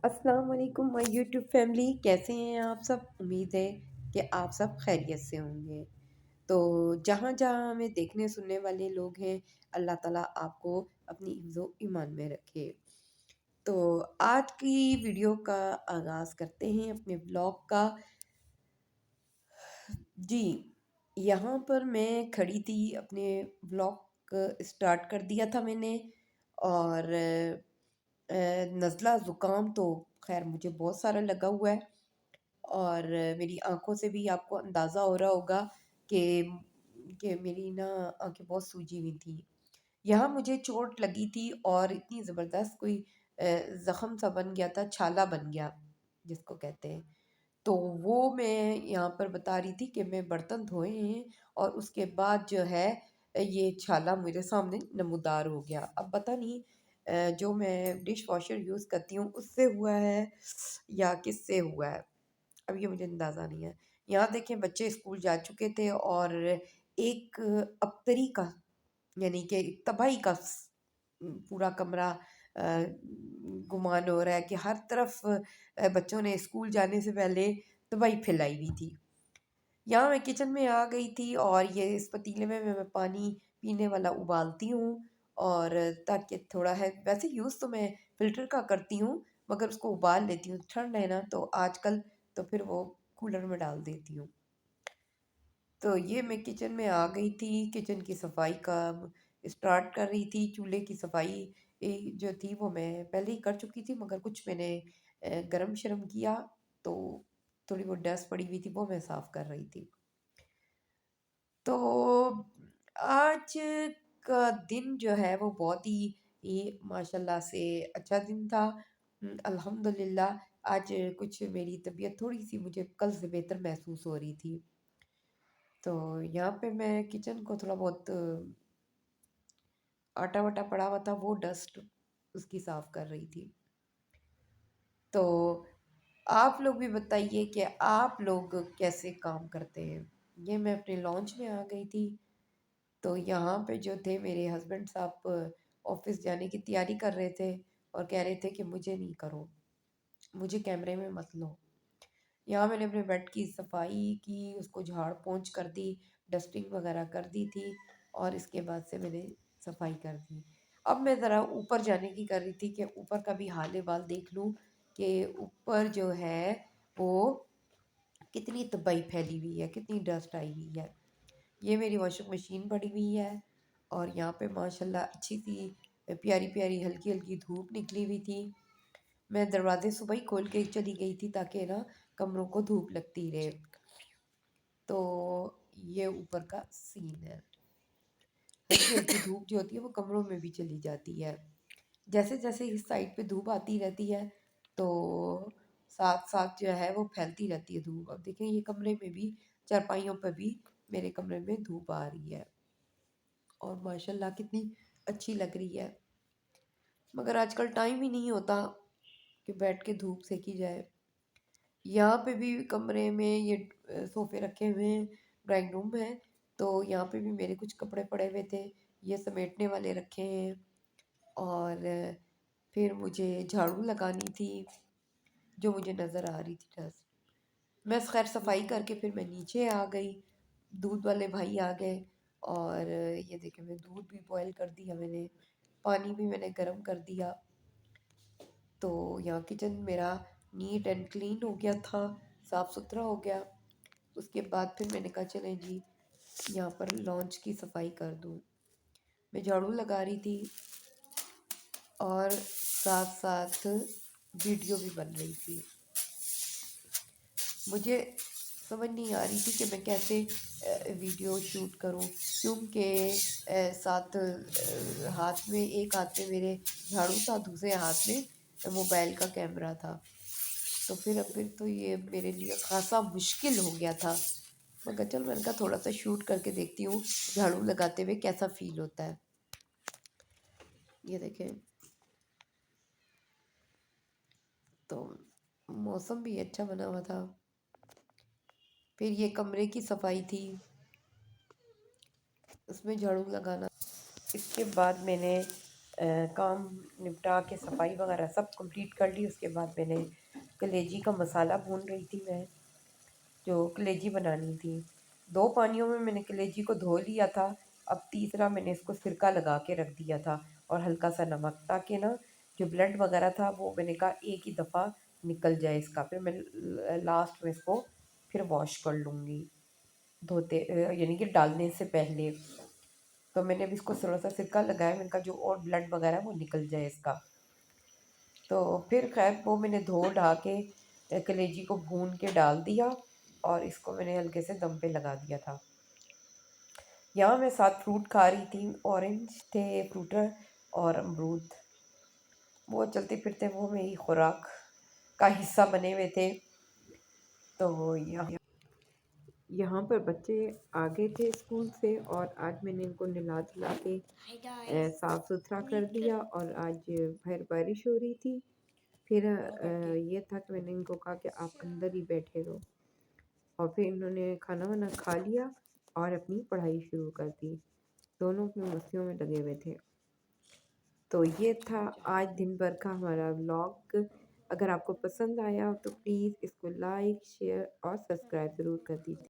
السلام علیکم مائی YouTube family, کیسے ہیں آپ سب؟ امید ہے کہ آپ سب خیریت سے ہوں گے۔ تو جہاں جہاں ہمیں دیکھنے سننے والے لوگ ہیں، اللہ تعالیٰ آپ کو اپنی حفظ و ایمان میں رکھے۔ تو آج کی ویڈیو کا آغاز کرتے ہیں اپنے بلاگ کا۔ جی، یہاں پر میں کھڑی تھی، اپنے بلاگ اسٹارٹ کر دیا تھا میں نے، اور نزلہ زکام تو خیر مجھے بہت سارا لگا ہوا ہے، اور میری آنکھوں سے بھی آپ کو اندازہ ہو رہا ہوگا کہ میری نا آنکھیں بہت سوجی ہوئی تھیں۔ یہاں مجھے چوٹ لگی تھی اور اتنی زبردست کوئی زخم سا بن گیا تھا، چھالا بن گیا جس کو کہتے ہیں۔ تو وہ میں یہاں پر بتا رہی تھی کہ میں برتن دھوئے ہیں اور اس کے بعد جو ہے یہ چھالا میرے سامنے نمودار ہو گیا۔ اب پتہ نہیں جو میں ڈش واشر یوز کرتی ہوں اس سے ہوا ہے یا کس سے ہوا ہے، اب یہ مجھے اندازہ نہیں ہے۔ یہاں دیکھیں بچے اسکول جا چکے تھے اور ایک ابتری کا، یعنی کہ تباہی کا پورا کمرہ گمان ہو رہا ہے کہ ہر طرف بچوں نے اسکول جانے سے پہلے تباہی پھیلائی ہوئی تھی۔ یہاں میں کچن میں آ گئی تھی اور یہ اس پتیلے میں پانی پینے والا ابالتی ہوں، اور تاکہ تھوڑا ہے، ویسے یوز تو میں فلٹر کا کرتی ہوں مگر اس کو ابال لیتی ہوں، ٹھنڈ ہے نا تو آج کل تو پھر وہ کولر میں ڈال دیتی ہوں۔ تو یہ میں کچن میں آ گئی تھی، کچن کی صفائی کا اسٹارٹ کر رہی تھی۔ چولہے کی صفائی جو تھی وہ میں پہلے ہی کر چکی تھی، مگر کچھ میں نے گرم شرم کیا تو تھوڑی وہ ڈسٹ پڑی ہوئی تھی وہ میں صاف کر رہی تھی۔ تو آج کا دن جو ہے وہ بہت ہی ماشاء اللہ سے اچھا دن تھا۔ الحمدللہ آج کچھ میری طبیعت تھوڑی سی مجھے کل سے بہتر محسوس ہو رہی تھی۔ تو یہاں پہ میں کچن کو تھوڑا بہت آٹا واٹا پڑا ہوا تھا، وہ ڈسٹ اس کی صاف کر رہی تھی۔ تو آپ لوگ بھی بتائیے کہ آپ لوگ کیسے کام کرتے ہیں۔ یہ میں اپنے لانچ میں آ گئی تھی، تو یہاں پہ جو تھے میرے ہسبینڈ صاحب آفس جانے کی تیاری کر رہے تھے اور کہہ رہے تھے کہ مجھے نہیں کرو، مجھے کیمرے میں مت لو۔ یہاں میں نے اپنے بیڈ کی صفائی کی، اس کو جھاڑ پونچھ کر دی، ڈسٹنگ وغیرہ کر دی تھی، اور اس کے بعد سے میں نے صفائی کر دی۔ اب میں ذرا اوپر جانے کی کر رہی تھی کہ اوپر کا بھی حال بال دیکھ لوں کہ اوپر جو ہے وہ کتنی تباہی پھیلی ہوئی ہے، کتنی ڈسٹ آئی ہوئی ہے۔ یہ میری واشنگ مشین پڑی ہوئی ہے، اور یہاں پہ ماشاءاللہ اچھی سی پیاری پیاری ہلکی ہلکی دھوپ نکلی ہوئی تھی۔ میں دروازے صبح ہی کھول کے چلی گئی تھی تاکہ نا کمروں کو دھوپ لگتی رہے۔ تو یہ اوپر کا سین ہے، ہلکی ہلکی دھوپ جو ہوتی ہے وہ کمروں میں بھی چلی جاتی ہے۔ جیسے جیسے اس سائڈ پہ دھوپ آتی رہتی ہے تو ساتھ ساتھ جو ہے وہ پھیلتی رہتی ہے دھوپ۔ اب دیکھیں یہ کمرے میں بھی، چارپائیوں پہ بھی میرے کمرے میں دھوپ آ رہی ہے، اور ماشاءاللہ کتنی اچھی لگ رہی ہے، مگر آج کل ٹائم ہی نہیں ہوتا کہ بیٹھ کے دھوپ سیکی جائے۔ یہاں پہ بھی کمرے میں یہ صوفے رکھے ہوئے ہیں، ڈرائنگ روم ہے، تو یہاں پہ بھی میرے کچھ کپڑے پڑے ہوئے تھے، یہ سمیٹنے والے رکھے ہیں، اور پھر مجھے جھاڑو لگانی تھی جو مجھے نظر آ رہی تھی ڈسٹ۔ میں خیر صفائی کر کے پھر میں نیچے آ گئی، دودھ والے بھائی آ گئے، اور یہ دیکھیں میں دودھ بھی بوائل کر دیا، میں نے پانی بھی میں نے گرم کر دیا۔ تو یہاں کچن میرا نیٹ اینڈ کلین ہو گیا تھا، صاف ستھرا ہو گیا۔ اس کے بعد پھر میں نے کہا چلیں جی یہاں پر لانچ کی صفائی کر دوں۔ میں جھاڑو لگا رہی تھی اور ساتھ ساتھ ویڈیو بھی بن رہی تھی۔ مجھے سمجھ نہیں آ رہی تھی کہ میں کیسے ویڈیو شوٹ کروں، کیونکہ ساتھ ہاتھ میں، ایک ہاتھ میں میرے جھاڑو تھا، دوسرے ہاتھ میں موبائل کا کیمرہ تھا، تو پھر تو یہ میرے لیے خاصا مشکل ہو گیا تھا، مگر چل میں نے کہا تھوڑا سا شوٹ کر کے دیکھتی ہوں جھاڑو لگاتے ہوئے کیسا فیل ہوتا ہے۔ یہ دیکھیں تو موسم بھی اچھا بنا ہوا تھا۔ پھر یہ کمرے کی صفائی تھی، اس میں جھاڑو لگانا۔ اس کے بعد میں نے کام نپٹا کے صفائی وغیرہ سب کمپلیٹ کر لی. اس کے بعد میں نے کلیجی کا مسالہ بھون رہی تھی میں، جو کلیجی بنانی تھی. 2 پانیوں میں نے کلیجی کو دھو لیا تھا. اب تیسرا میں نے اس کو سرکہ لگا کے رکھ دیا تھا اور ہلکا سا نمک، تاکہ نا جو بلڈ وغیرہ تھا وہ میں نے کہا ایک ہی دفعہ نکل جائے اس کا. پھر میں لاسٹ میں اس کو پھر واش کر لوں گی دھوتے یعنی کہ ڈالنے سے پہلے. تو میں نے اب اس کو تھوڑا سا سرکہ لگایا، میں نے کہا جو اور بلڈ وغیرہ وہ نکل جائے اس کا. تو پھر خیر وہ میں نے دھو ڈھا کے کلیجی کو بھون کے ڈال دیا اور اس کو میں نے ہلکے سے دم پہ لگا دیا تھا. یہاں میں ساتھ فروٹ کھا رہی تھی، اورنج تھے، فروٹر اور امرود. وہ چلتے پھرتے وہ میری خوراک کا حصہ بنے ہوئے تھے. تو یہاں پر بچے آگے تھے اسکول سے، اور آج میں نے ان کو نلا دھلا کے صاف ستھرا کر دیا. اور آج باہر بارش ہو رہی تھی، پھر یہ تھا کہ میں نے ان کو کہا کہ آپ اندر ہی بیٹھے رہو، اور پھر انہوں نے کھانا وانا کھا لیا اور اپنی پڑھائی شروع کر دی. دونوں اپنی مسیوں میں لگے ہوئے تھے. تو یہ تھا آج دن بھر کا ہمارا ولاگ. اگر آپ کو پسند آیا تو پلیز اس کو لائک، شیئر اور سبسکرائب ضرور کر دیجیے.